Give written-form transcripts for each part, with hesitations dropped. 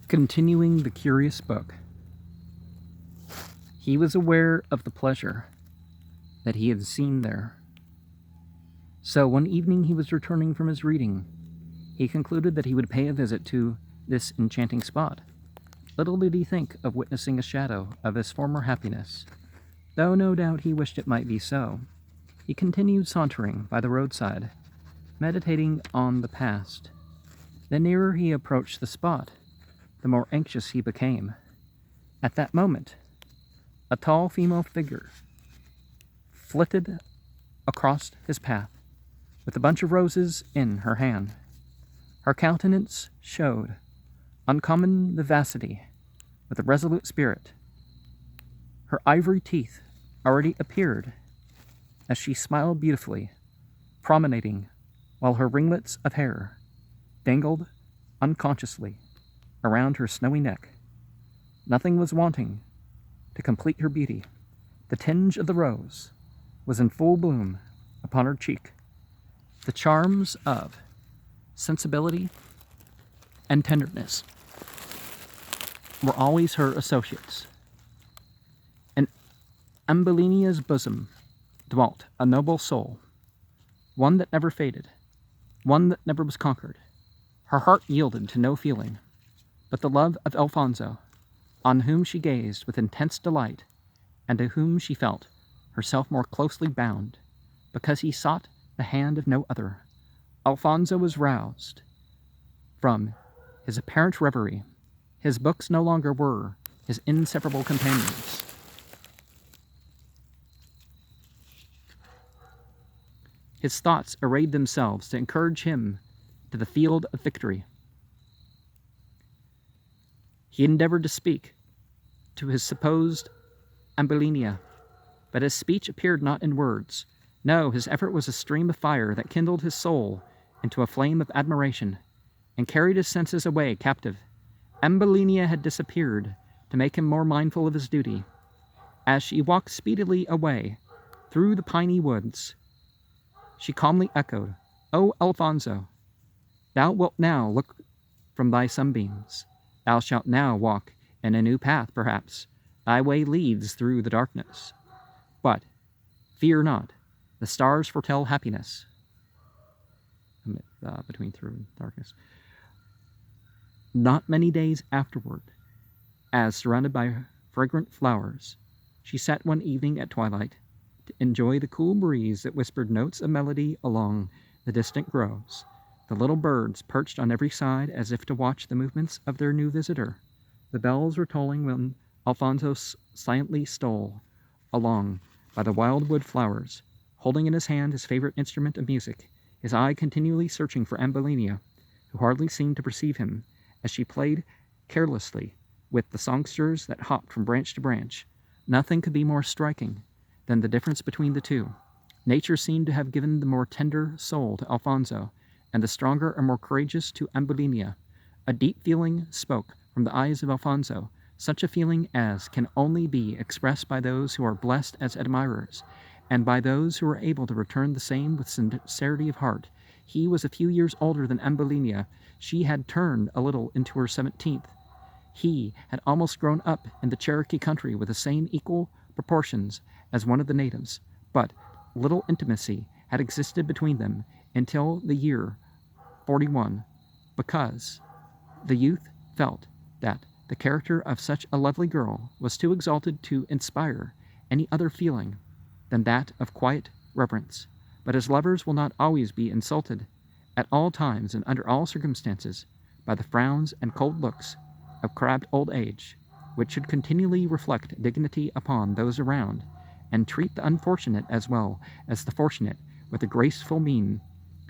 Continuing the curious book, he was aware of the pleasure that he had seen there. So one evening he was returning from his reading. He concluded that he would pay a visit to this enchanting spot. Little did he think of witnessing a shadow of his former happiness, though no doubt he wished it might be so. He continued sauntering by the roadside, meditating on the past. The nearer he approached the spot, the more anxious he became. At that moment, a tall female figure flitted across his path with a bunch of roses in her hand. Her countenance showed uncommon vivacity with a resolute spirit. Her ivory teeth already appeared as she smiled beautifully, promenading while her ringlets of hair dangled unconsciously around her snowy neck. Nothing was wanting to complete her beauty. The tinge of the rose was in full bloom upon her cheek. The charms of sensibility and tenderness were always her associates. In Ambulinia's bosom dwelt a noble soul, one that never faded, one that never was conquered. Her heart yielded to no feeling but the love of Alfonso, on whom she gazed with intense delight, and to whom she felt herself more closely bound, because he sought the hand of no other. Alfonso was roused from his apparent reverie. His books no longer were his inseparable companions. His thoughts arrayed themselves to encourage him to the field of victory. He endeavored to speak to his supposed Ambulinia, but his speech appeared not in words. No, his effort was a stream of fire that kindled his soul into a flame of admiration and carried his senses away captive. Ambulinia had disappeared to make him more mindful of his duty. As she walked speedily away through the piney woods, she calmly echoed, "O Alfonso, thou wilt now look from thy sunbeams. Thou shalt now walk in a new path, perhaps. Thy way leads through the darkness. But fear not, the stars foretell happiness." Between through and darkness. Not many days afterward, as surrounded by fragrant flowers, she sat one evening at twilight to enjoy the cool breeze that whispered notes of melody along the distant groves. The little birds perched on every side as if to watch the movements of their new visitor. The bells were tolling when Alfonso silently stole along by the wildwood flowers, holding in his hand his favorite instrument of music, his eye continually searching for Ambulinia, who hardly seemed to perceive him, as she played carelessly with the songsters that hopped from branch to branch. Nothing could be more striking than the difference between the two. Nature seemed to have given the more tender soul to Alfonso, and the stronger and more courageous to Ambulinia. A deep feeling spoke from the eyes of Alfonso, such a feeling as can only be expressed by those who are blessed as admirers, and by those who are able to return the same with sincerity of heart. He was a few years older than Ambulinia. She had turned a little into her 17th. He had almost grown up in the Cherokee country with the same equal proportions as one of the natives, but little intimacy had existed between them until the year 41, because the youth felt that the character of such a lovely girl was too exalted to inspire any other feeling than that of quiet reverence. But as lovers will not always be insulted, at all times and under all circumstances, by the frowns and cold looks of crabbed old age, which should continually reflect dignity upon those around, and treat the unfortunate as well as the fortunate with a graceful mien,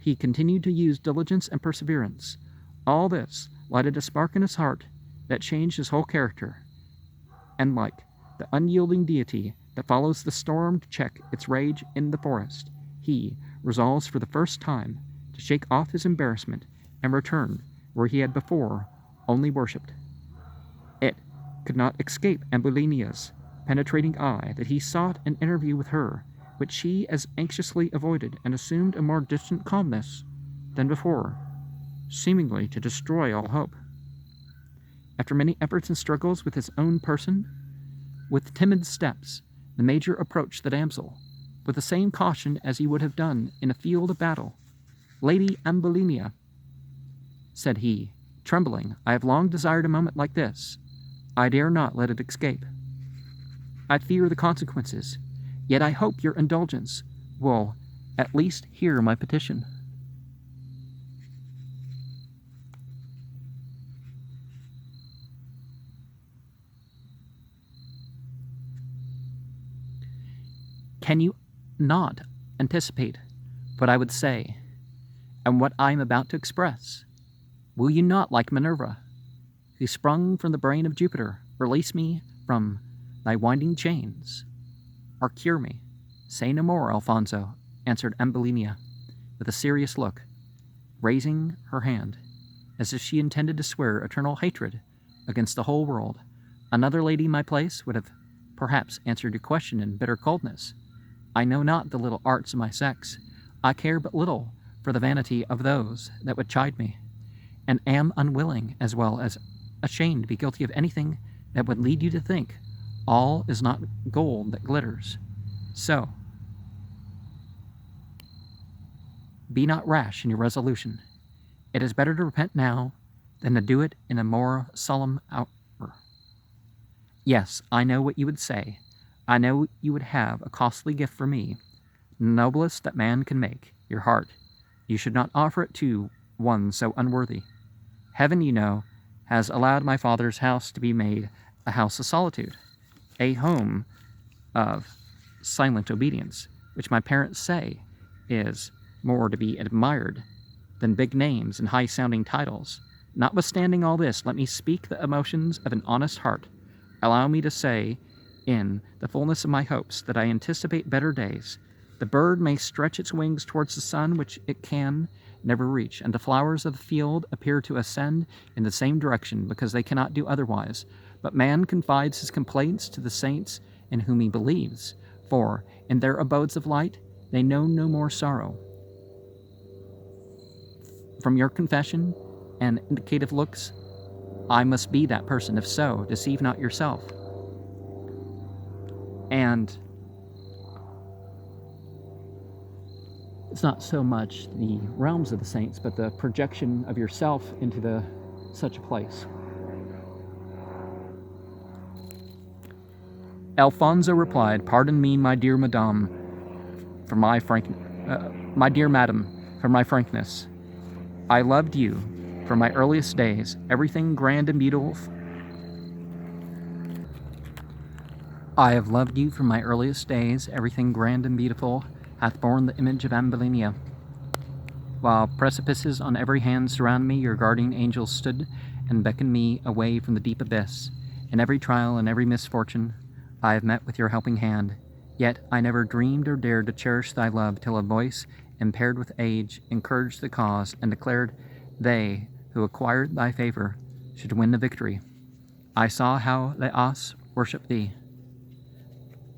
he continued to use diligence and perseverance. All this lighted a spark in his heart that changed his whole character, and like the unyielding deity that follows the storm to check its rage in the forest, he resolves for the first time to shake off his embarrassment and return where he had before only worshipped. It could not escape Ambulinia's penetrating eye that he sought an interview with her, which she as anxiously avoided, and assumed a more distant calmness than before, seemingly to destroy all hope. After many efforts and struggles with his own person, with timid steps, the major approached the damsel, with the same caution as he would have done in a field of battle. "Lady Ambulinia," said he, trembling, "I have long desired a moment like this. I dare not let it escape. I fear the consequences, yet I hope your indulgence will at least hear my petition." Can you not anticipate what I would say and what I am about to express? Will you not, like Minerva, who sprung from the brain of Jupiter, release me from thy winding chains, or cure me? "Say no more, Alfonso," answered Ambulinia, with a serious look, raising her hand, as if she intended to swear eternal hatred against the whole world. "Another lady in my place would have perhaps answered your question in bitter coldness. I know not the little arts of my sex. I care but little for the vanity of those that would chide me, and am unwilling as well as ashamed to be guilty of anything that would lead you to think all is not gold that glitters. So, be not rash in your resolution. It is better to repent now than to do it in a more solemn hour. Yes, I know what you would say. I know you would have a costly gift for me, noblest that man can make, your heart. You should not offer it to one so unworthy. Heaven, you know, has allowed my father's house to be made a house of solitude, a home of silent obedience, which my parents say is more to be admired than big names and high-sounding titles. Notwithstanding all this, let me speak the emotions of an honest heart. Allow me to say, in the fullness of my hopes, that I anticipate better days. The bird may stretch its wings towards the sun, which it can never reach, and the flowers of the field appear to ascend in the same direction, because they cannot do otherwise. But man confides his complaints to the saints in whom he believes, for in their abodes of light they know no more sorrow. From your confession and indicative looks, I must be that person. If so, deceive not yourself. And it's not so much the realms of the saints, but the projection of yourself into such a place. Alfonso replied, "Pardon me, my dear madame, for my my dear madam, for my frankness. I loved you from my earliest days. Everything grand and beautiful. I have loved you from my earliest days. Everything grand and beautiful hath borne the image of Ambulinia. While precipices on every hand surround me, your guardian angels stood and beckoned me away from the deep abyss. In every trial and every misfortune, I have met with your helping hand. Yet I never dreamed or dared to cherish thy love till a voice, impaired with age, encouraged the cause, and declared they who acquired thy favor should win the victory. I saw how Laos worshipped thee.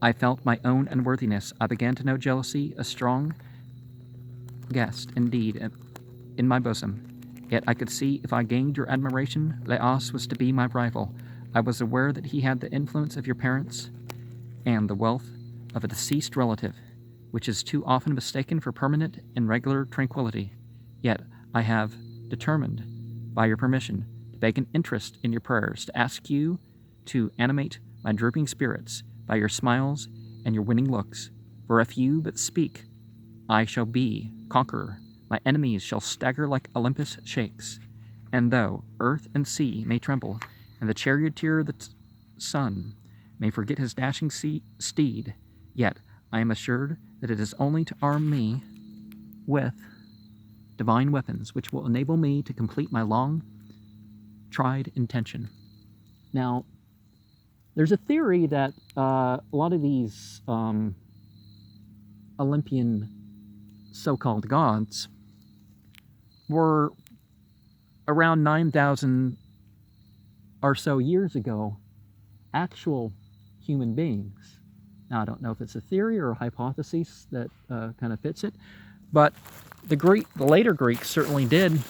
I felt my own unworthiness. I began to know jealousy, a strong guest, indeed, in my bosom. Yet I could see if I gained your admiration, Laos was to be my rival. I was aware that he had the influence of your parents and the wealth of a deceased relative, which is too often mistaken for permanent and regular tranquility. Yet I have determined, by your permission, to beg an interest in your prayers, to ask you to animate my drooping spirits by your smiles and your winning looks. For if you but speak, I shall be conqueror. My enemies shall stagger like Olympus shakes. And though earth and sea may tremble, and the charioteer of the sun may forget his dashing steed, yet I am assured that it is only to arm me with divine weapons, which will enable me to complete my long-tried intention. Now, there's a theory that a lot of these Olympian so-called gods were around 9,000 or so years ago actual human beings. Now, I don't know if it's a theory or a hypothesis that kind of fits it, but the later Greeks certainly did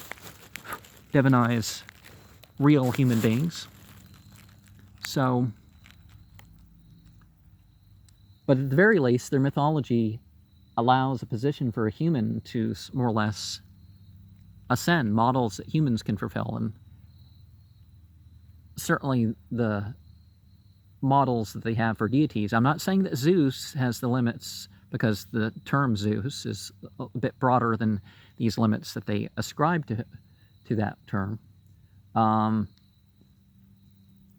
divinize real human beings. So, but at the very least, their mythology allows a position for a human to more or less ascend, models that humans can fulfill. And certainly the models that they have for deities. I'm not saying that Zeus has the limits, because the term Zeus is a bit broader than these limits that they ascribe to that term.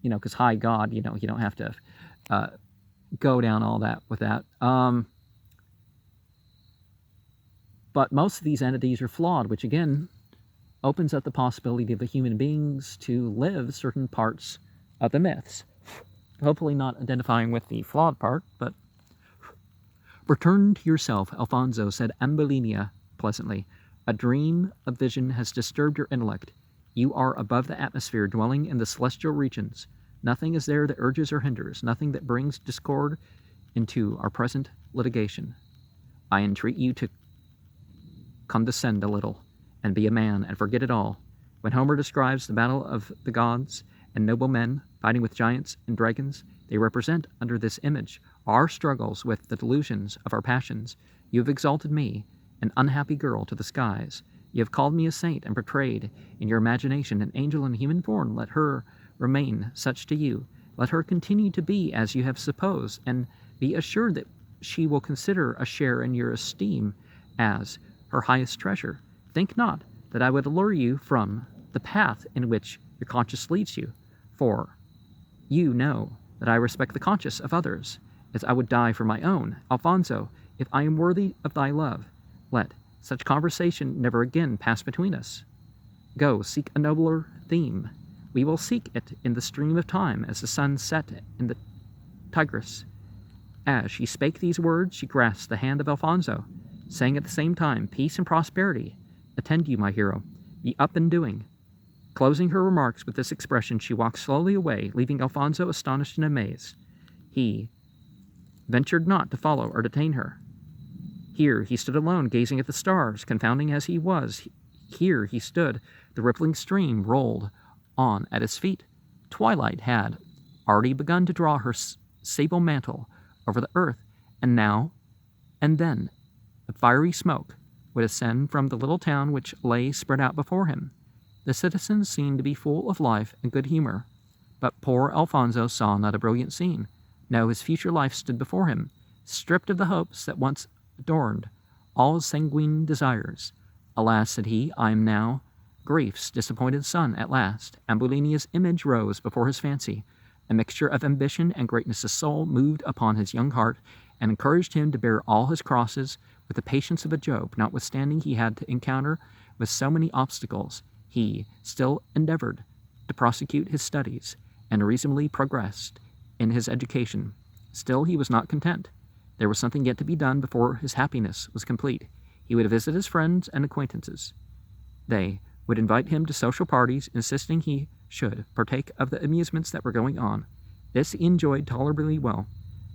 Because high God, you don't have to go down all that with that. But most of these entities are flawed, which again opens up the possibility of the human beings to live certain parts of the myths. Hopefully not identifying with the flawed part, but... Return to yourself, Alfonso, said Ambulinia pleasantly. A dream, a vision has disturbed your intellect. You are above the atmosphere, dwelling in the celestial regions. Nothing is there that urges or hinders, nothing that brings discord into our present litigation. I entreat you to condescend a little, and be a man, and forget it all. When Homer describes the battle of the gods and noble men fighting with giants and dragons, they represent, under this image, our struggles with the delusions of our passions. You have exalted me, an unhappy girl, to the skies. You have called me a saint, and portrayed in your imagination an angel in human form. Let her remain such to you. Let her continue to be as you have supposed, and be assured that she will consider a share in your esteem as her highest treasure. Think not that I would allure you from the path in which your conscience leads you, for you know that I respect the conscience of others, as I would die for my own. Alfonso, if I am worthy of thy love, let such conversation never again pass between us. Go, seek a nobler theme. We will seek it in the stream of time, as the sun set in the Tigris. As she spake these words, she grasped the hand of Alfonso, saying at the same time, Peace and prosperity attend you, my hero. Be up and doing. Closing her remarks with this expression, she walked slowly away, leaving Alfonso astonished and amazed. He ventured not to follow or detain her. Here he stood alone, gazing at the stars, confounding as he was. Here he stood, the rippling stream rolled on at his feet. Twilight had already begun to draw her sable mantle over the earth, and now and then the fiery smoke would ascend from the little town which lay spread out before him. The citizens seemed to be full of life and good humor, but poor Alfonso saw not a brilliant scene. No, his future life stood before him, stripped of the hopes that once adorned all his sanguine desires. Alas, said he, I am now grief's disappointed son at last. Ambulinia's image rose before his fancy. A mixture of ambition and greatness of soul moved upon his young heart, and encouraged him to bear all his crosses with the patience of a Job. Notwithstanding he had to encounter with so many obstacles, he still endeavored to prosecute his studies, and reasonably progressed in his education. Still he was not content. There was something yet to be done before his happiness was complete. He would visit his friends and acquaintances. They would invite him to social parties, insisting he should partake of the amusements that were going on. This he enjoyed tolerably well.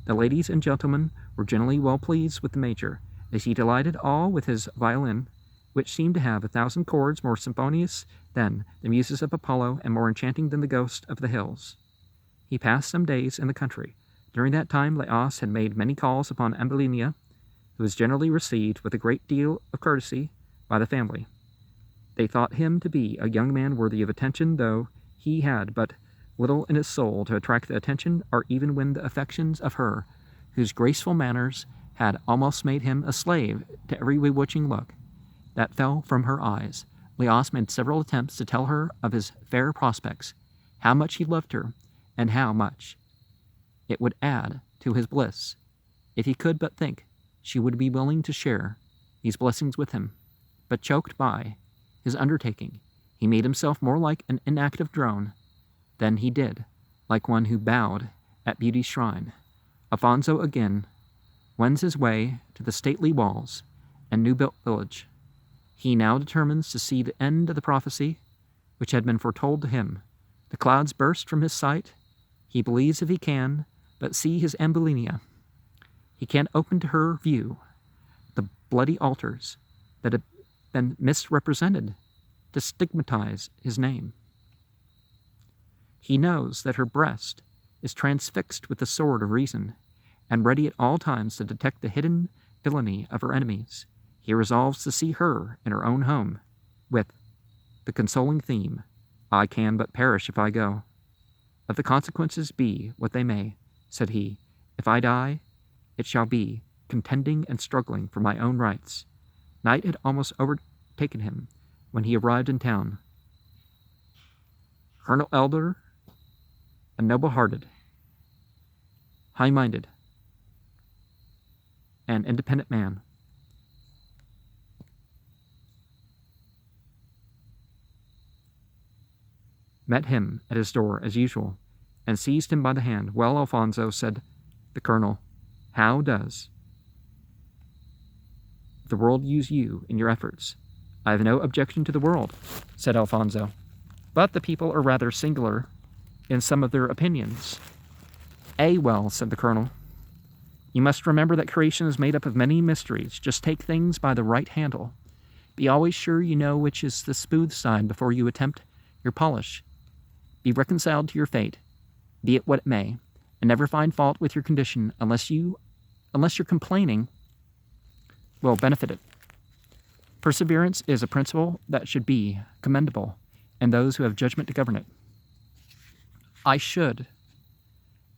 The ladies and gentlemen were generally well pleased with the major, as he delighted all with his violin, which seemed to have 1,000 chords, more symphonious than the muses of Apollo, and more enchanting than the ghost of the hills. He passed some days in the country. During that time Leos had made many calls upon Ambulinia, who was generally received with a great deal of courtesy by the family. They thought him to be a young man worthy of attention, though he had but little in his soul to attract the attention or even win the affections of her, whose graceful manners had almost made him a slave to every bewitching look that fell from her eyes. Leos made several attempts to tell her of his fair prospects, how much he loved her, and how much it would add to his bliss if he could but think she would be willing to share these blessings with him. But choked by his undertaking, he made himself more like an inactive drone than he did like one who bowed at beauty's shrine. Alfonso again wends his way to the stately walls and new-built village. He now determines to see the end of the prophecy which had been foretold to him. The clouds burst from his sight. He believes, if he can, but see his Ambulinia, he can't open to her view the bloody altars that have been misrepresented to stigmatize his name. He knows that her breast is transfixed with the sword of reason, and ready at all times to detect the hidden villainy of her enemies, he resolves to see her in her own home, with the consoling theme, "I can but perish if I go. Let the consequences be what they may," said he, "if I die, it shall be contending and struggling for my own rights." Night had almost overtaken him when he arrived in town. Colonel Elder, a noble-hearted, high-minded, and independent man, met him at his door as usual, and seized him by the hand. "Well, Alfonso," said the colonel, "how does the world use you in your efforts?" "I have no objection to the world," said Alfonso, "but the people are rather singular in some of their opinions." Well," said the colonel, "you must remember that creation is made up of many mysteries. Just take things by the right handle. Be always sure you know which is the smooth side before you attempt your polish. Be reconciled to your fate, be it what it may, and never find fault with your condition unless your complaining will benefit it. Perseverance is a principle that should be commendable in those who have judgment to govern it. I should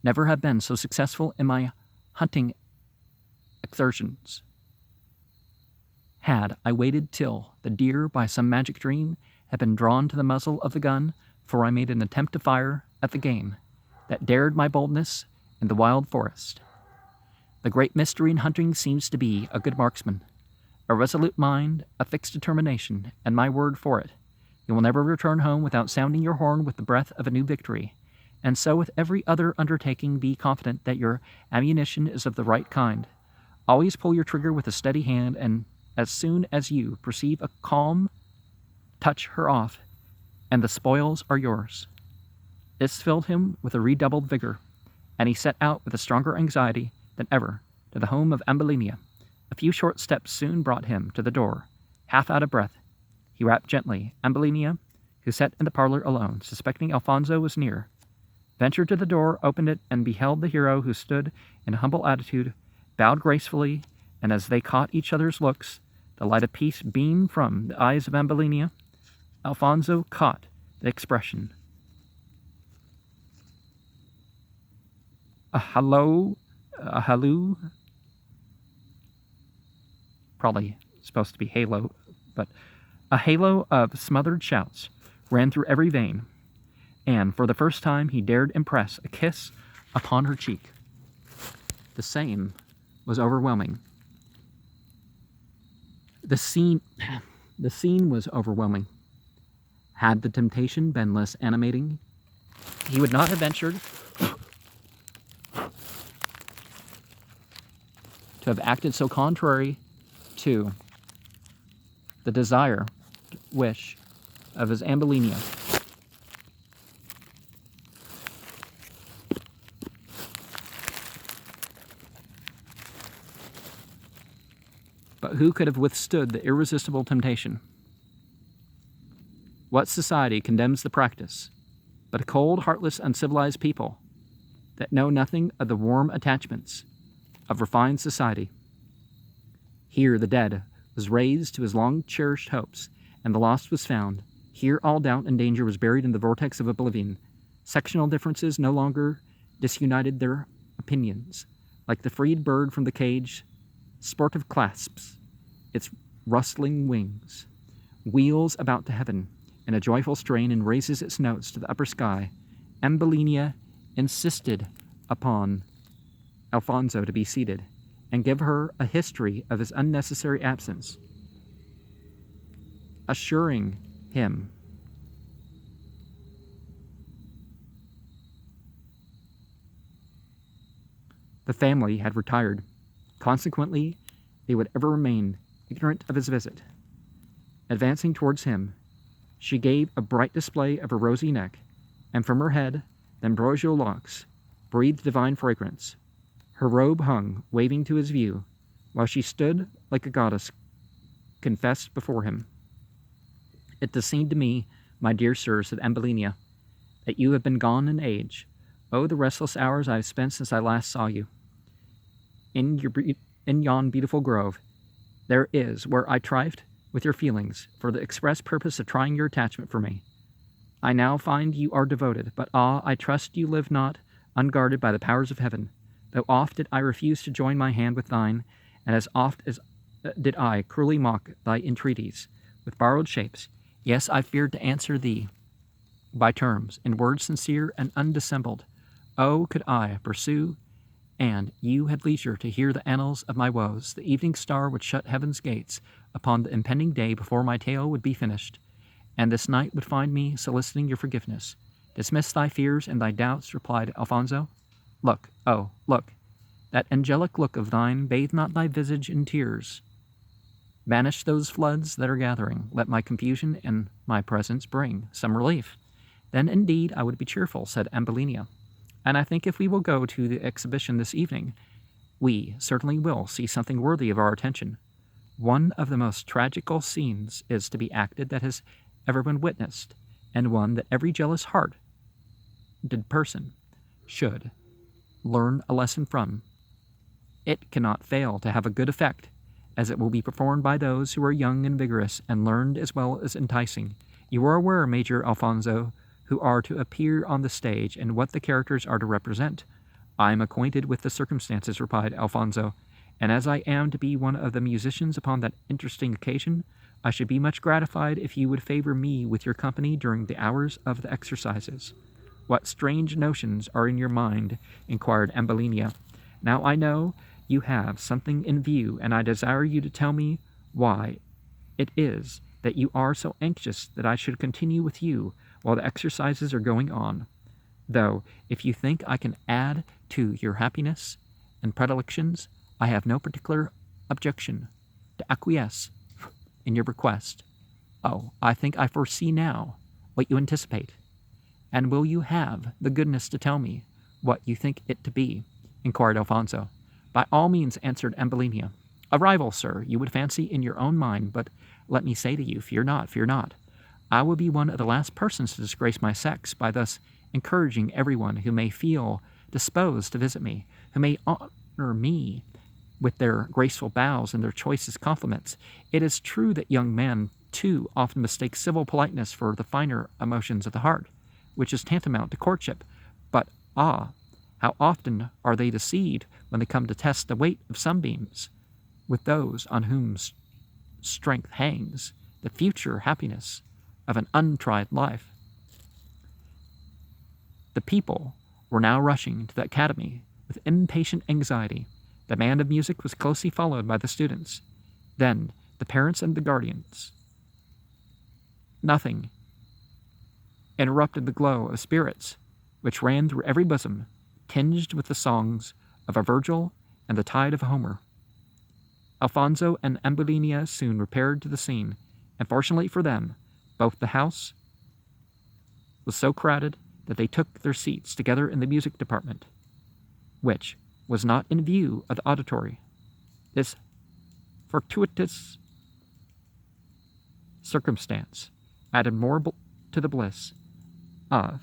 never have been so successful in my hunting exertions had I waited till the deer by some magic dream had been drawn to the muzzle of the gun, for I made an attempt to fire at the game that dared my boldness in the wild forest. The great mystery in hunting seems to be a good marksman, a resolute mind, a fixed determination, and my word for it, you will never return home without sounding your horn with the breath of a new victory. And so with every other undertaking, be confident that your ammunition is of the right kind. Always pull your trigger with a steady hand, and as soon as you perceive a calm, touch her off, and the spoils are yours." This filled him with a redoubled vigor, and he set out with a stronger anxiety than ever to the home of Ambulinia. A few short steps soon brought him to the door. Half out of breath, he rapped gently. Ambulinia, who sat in the parlor alone, suspecting Alfonso was near, ventured to the door, opened it, and beheld the hero, who stood in a humble attitude, bowed gracefully, and as they caught each other's looks, the light of peace beamed from the eyes of Ambulinia. Alfonso caught the expression. A halloo, probably supposed to be halo, but a halo of smothered shouts ran through every vein, and for the first time he dared impress a kiss upon her cheek. The same was overwhelming. The scene was overwhelming. Had the temptation been less animating, he would not have ventured to have acted so contrary to the wish of his Ambulinia. But who could have withstood the irresistible temptation? What society condemns the practice but a cold, heartless, uncivilized people that know nothing of the warm attachments of refined society? Here the dead was raised to his long-cherished hopes, and the lost was found. Here all doubt and danger was buried in the vortex of oblivion. Sectional differences no longer disunited their opinions. Like the freed bird from the cage, sportive clasps its rustling wings, wheels about to heaven in a joyful strain, and raises its notes to the upper sky. Ambulinia insisted upon Alfonso to be seated, and give her a history of his unnecessary absence, assuring him the family had retired. Consequently, they would ever remain ignorant of his visit. Advancing towards him, she gave a bright display of her rosy neck, and from her head the ambrosial locks breathed divine fragrance. Her robe hung, waving to his view, while she stood like a goddess confessed before him. "It does seem to me, my dear sir," said Ambulinia, "that you have been gone an age. Oh, the restless hours I have spent since I last saw you. In yon beautiful grove, there is where I trifled with your feelings for the express purpose of trying your attachment for me. I now find you are devoted, but I trust you live not unguarded by the powers of heaven, though oft did I refuse to join my hand with thine, and as oft as did I cruelly mock thy entreaties with borrowed shapes. Yes, I feared to answer thee by terms, in words sincere and undissembled. Oh, could I pursue, and you had leisure to hear the annals of my woes, the evening star would shut heaven's gates upon the impending day before my tale would be finished, and this night would find me soliciting your forgiveness. Dismiss thy fears and thy doubts, replied Alfonso. Look, oh, look, that angelic look of thine, bathe not thy visage in tears. Banish those floods that are gathering. Let my confusion and my presence bring some relief. Then indeed I would be cheerful, said Ambulinia. And I think if we will go to the exhibition this evening, we certainly will see something worthy of our attention. One of the most tragical scenes is to be acted that has ever been witnessed, and one that every jealous hearted person should learn a lesson from. It cannot fail to have a good effect, as it will be performed by those who are young and vigorous, and learned as well as enticing. You are aware, Major Alfonso, who are to appear on the stage, and what the characters are to represent. I am acquainted with the circumstances, replied Alfonso, and as I am to be one of the musicians upon that interesting occasion, I should be much gratified if you would favor me with your company during the hours of the exercises. What strange notions are in your mind? Inquired Ambulinia. Now I know you have something in view, and I desire you to tell me why it is that you are so anxious that I should continue with you while the exercises are going on. Though, if you think I can add to your happiness and predilections, I have no particular objection to acquiesce in your request. Oh, I think I foresee now what you anticipate. And will you have the goodness to tell me what you think it to be? Inquired Alfonso. By all means, answered Ambulinia. A rival, sir, you would fancy in your own mind, but let me say to you, fear not, fear not. I will be one of the last persons to disgrace my sex by thus encouraging everyone who may feel disposed to visit me, who may honor me with their graceful bows and their choicest compliments. It is true that young men, too, often mistake civil politeness for the finer emotions of the heart, which is tantamount to courtship. But, how often are they deceived when they come to test the weight of sunbeams with those on whom strength hangs, the future happiness of an untried life. The people were now rushing to the academy with impatient anxiety. The band of music was closely followed by the students, then the parents and the guardians. Nothing interrupted the glow of spirits which ran through every bosom, tinged with the songs of a Virgil and the tide of Homer. Alfonso and Ambulinia soon repaired to the scene, and fortunately for them, both the house was so crowded that they took their seats together in the music department, which was not in view of the auditory. This fortuitous circumstance added more to the bliss of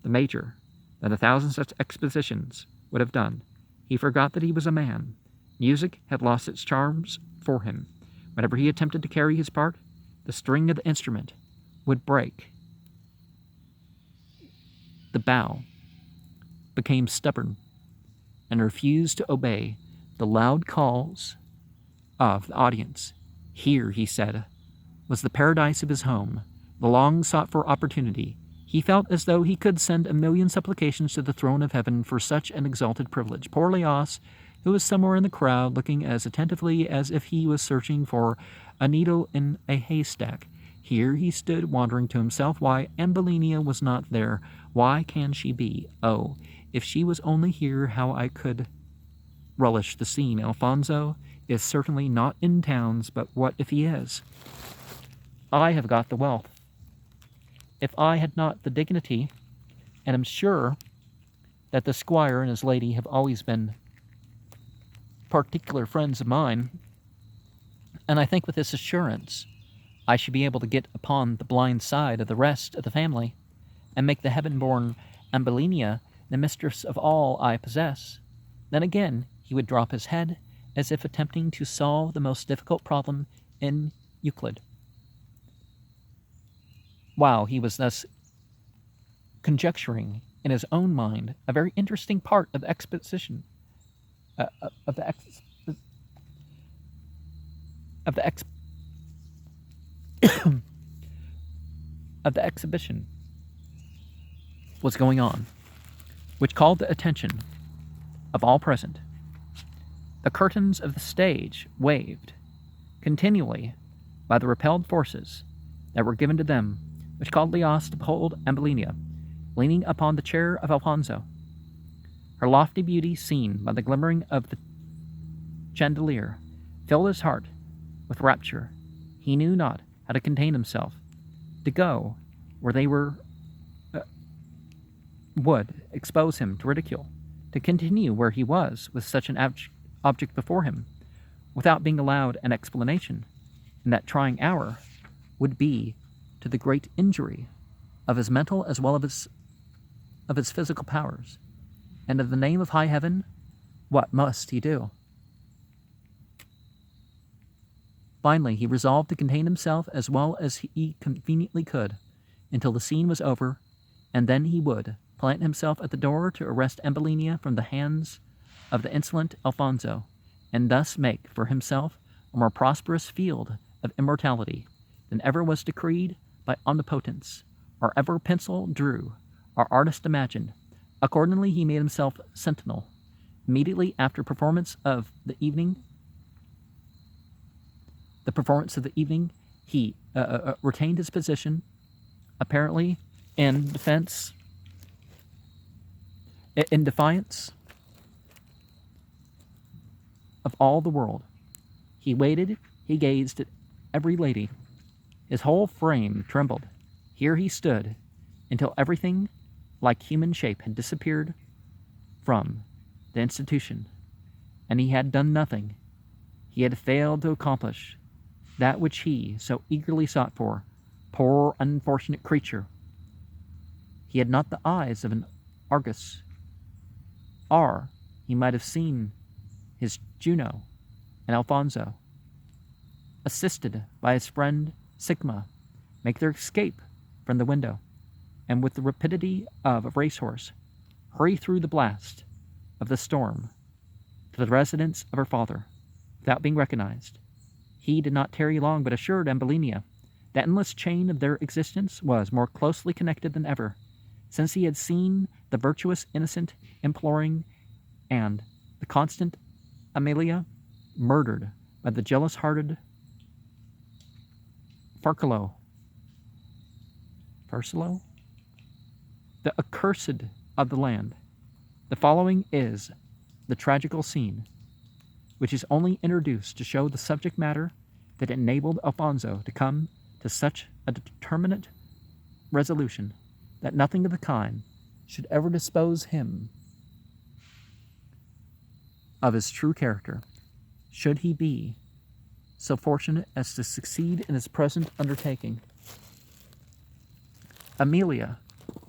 the major than 1,000 such expositions would have done. He forgot that he was a man. Music had lost its charms for him. Whenever he attempted to carry his part, the string of the instrument would break. The bow became stubborn and refused to obey the loud calls of the audience. Here, he said, was the paradise of his home, the long sought-for opportunity. He felt as though he could send 1,000,000 supplications to the throne of heaven for such an exalted privilege. Poor Leos, who was somewhere in the crowd, looking as attentively as if he was searching for a needle in a haystack. Here he stood, wondering to himself why Ambulinia was not there. Why can she be? Oh, if she was only here, how I could relish the scene. Alfonso is certainly not in towns, but what if he is? I have got the wealth. If I had not the dignity, and am sure that the squire and his lady have always been particular friends of mine, and I think with this assurance I should be able to get upon the blind side of the rest of the family, and make the heaven-born Ambulinia the mistress of all I possess. Then again he would drop his head, as if attempting to solve the most difficult problem in Euclid. While he was thus conjecturing in his own mind a very interesting part of the exposition, of the ex, of the ex, of the exhibition was going on, which called the attention of all present. The curtains of the stage waved continually by the repelled forces that were given to them, which called Leos to behold Ambulinia leaning upon the chair of Alfonso, her lofty beauty seen by the glimmering of the chandelier, filled his heart with rapture. He knew not how to contain himself, to go where they would expose him to ridicule, to continue where he was with such an object before him, without being allowed an explanation, in that trying hour, would be to the great injury of his mental as well as of his physical powers. And in the name of high heaven, what must he do? Finally, he resolved to contain himself as well as he conveniently could, until the scene was over, and then he would plant himself at the door to arrest Ambulinia from the hands of the insolent Alfonso, and thus make for himself a more prosperous field of immortality than ever was decreed by omnipotence, or ever pencil drew, or artist imagined. Accordingly, he made himself sentinel. Immediately after the performance of the evening, he retained his position, apparently in defiance of all the world. He waited, he gazed at every lady. His whole frame trembled. Here he stood, until everything like human shape had disappeared from the institution, and he had done nothing. He had failed to accomplish that which he so eagerly sought for. Poor unfortunate creature! He had not the eyes of an Argus, or he might have seen his Juno and Alfonso, assisted by his friend Sigma, make their escape from the window, and with the rapidity of a racehorse, hurry through the blast of the storm to the residence of her father, without being recognized. He did not tarry long, but assured Ambulinia that endless chain of their existence was more closely connected than ever, since he had seen the virtuous innocent imploring, and the constant Amelia murdered by the jealous-hearted Farcillo, the accursed of the land. The following is the tragical scene, which is only introduced to show the subject matter that enabled Alfonso to come to such a determinate resolution that nothing of the kind should ever dispose him of his true character, should he be so fortunate as to succeed in his present undertaking. Amelia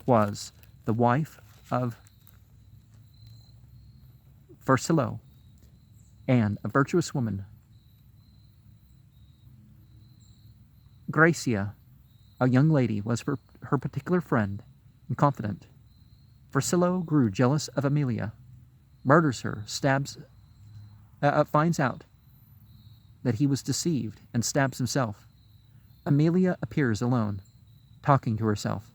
was the wife of Farcillo, and a virtuous woman. Gracia, a young lady, was her particular friend and confidant. Farcillo grew jealous of Amelia, murders her, finds out that he was deceived, and stabs himself. Amelia appears alone, talking to herself.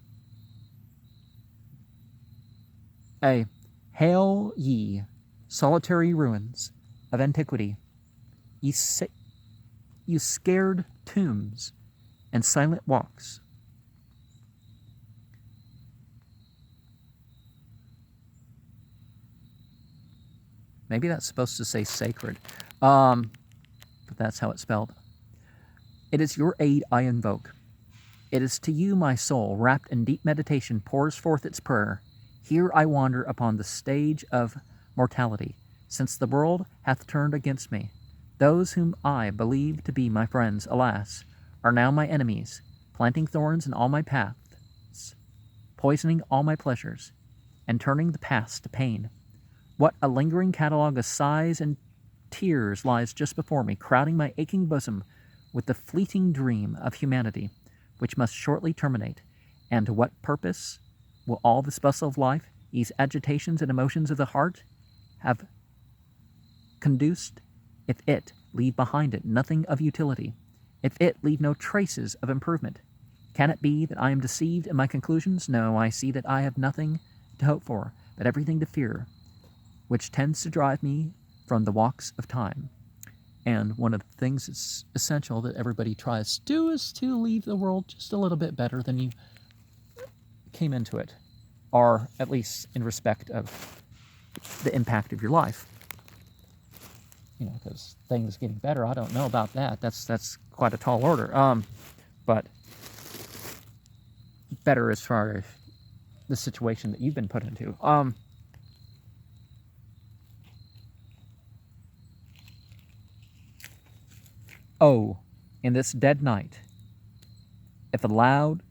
Hail ye, solitary ruins of antiquity, ye scared tombs and silent walks. Maybe that's supposed to say sacred, but that's how it's spelled. It is your aid I invoke. It is to you my soul, wrapped in deep meditation, pours forth its prayer. Here I wander upon the stage of mortality, since the world hath turned against me. Those whom I believed to be my friends, alas, are now my enemies, planting thorns in all my paths, poisoning all my pleasures. and turning the past to pain. What a lingering catalogue of sighs and tears lies just before me, crowding my aching bosom with the fleeting dream of humanity, which must shortly terminate. And to what purpose will all this bustle of life, these agitations and emotions of the heart, have conduced, if it leave behind it nothing of utility, if it leave no traces of improvement? Can it be that I am deceived in my conclusions? No, I see that I have nothing to hope for, but everything to fear, which tends to drive me from the walks of time. And one of the things that's essential that everybody tries to do is to leave the world just a little bit better than you came into it, or at least in respect of the impact of your life. You know, because things getting better, I don't know about that. That's quite a tall order. But better as far as the situation that you've been put into. Oh, in this dead night, if loud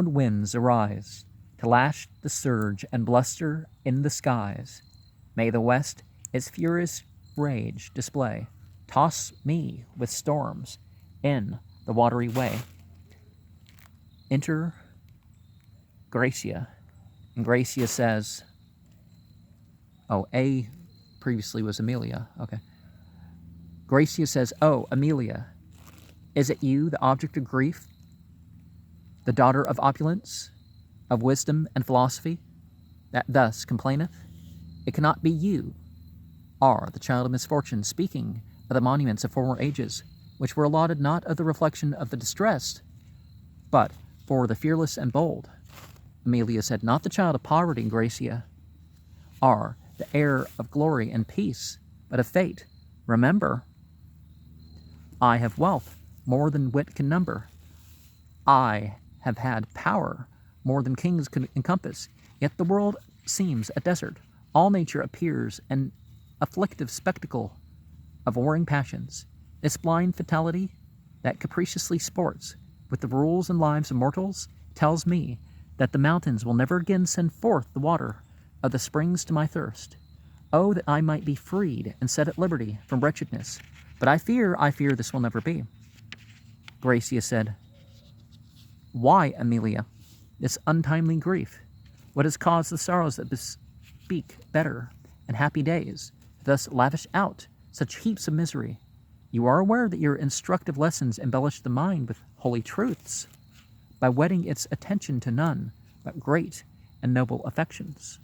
winds arise to lash the surge and bluster in the skies, may the west its furious rage display, toss me with storms in the watery way. Enter Gracia, and Gracia says, oh, A previously was Amelia, okay. Gracia says, "Oh, Amelia, is it you, the object of grief, the daughter of opulence, of wisdom and philosophy, that thus complaineth? It cannot be you, are the child of misfortune, speaking of the monuments of former ages, which were allotted not of the reflection of the distressed, but for the fearless and bold." Amelia said, "Not the child of poverty, Gracia, are the heir of glory and peace, but of fate. Remember, I have wealth more than wit can number. I have had power more than kings can encompass. Yet the world seems a desert. All nature appears an afflictive spectacle of warring passions. This blind fatality that capriciously sports with the rules and lives of mortals tells me that the mountains will never again send forth the water of the springs to my thirst. Oh, that I might be freed and set at liberty from wretchedness. But I fear this will never be." Gracia said, "Why, Amelia, this untimely grief? What has caused the sorrows that bespeak better and happy days, thus lavish out such heaps of misery? You are aware that your instructive lessons embellish the mind with holy truths, by wedding its attention to none but great and noble affections."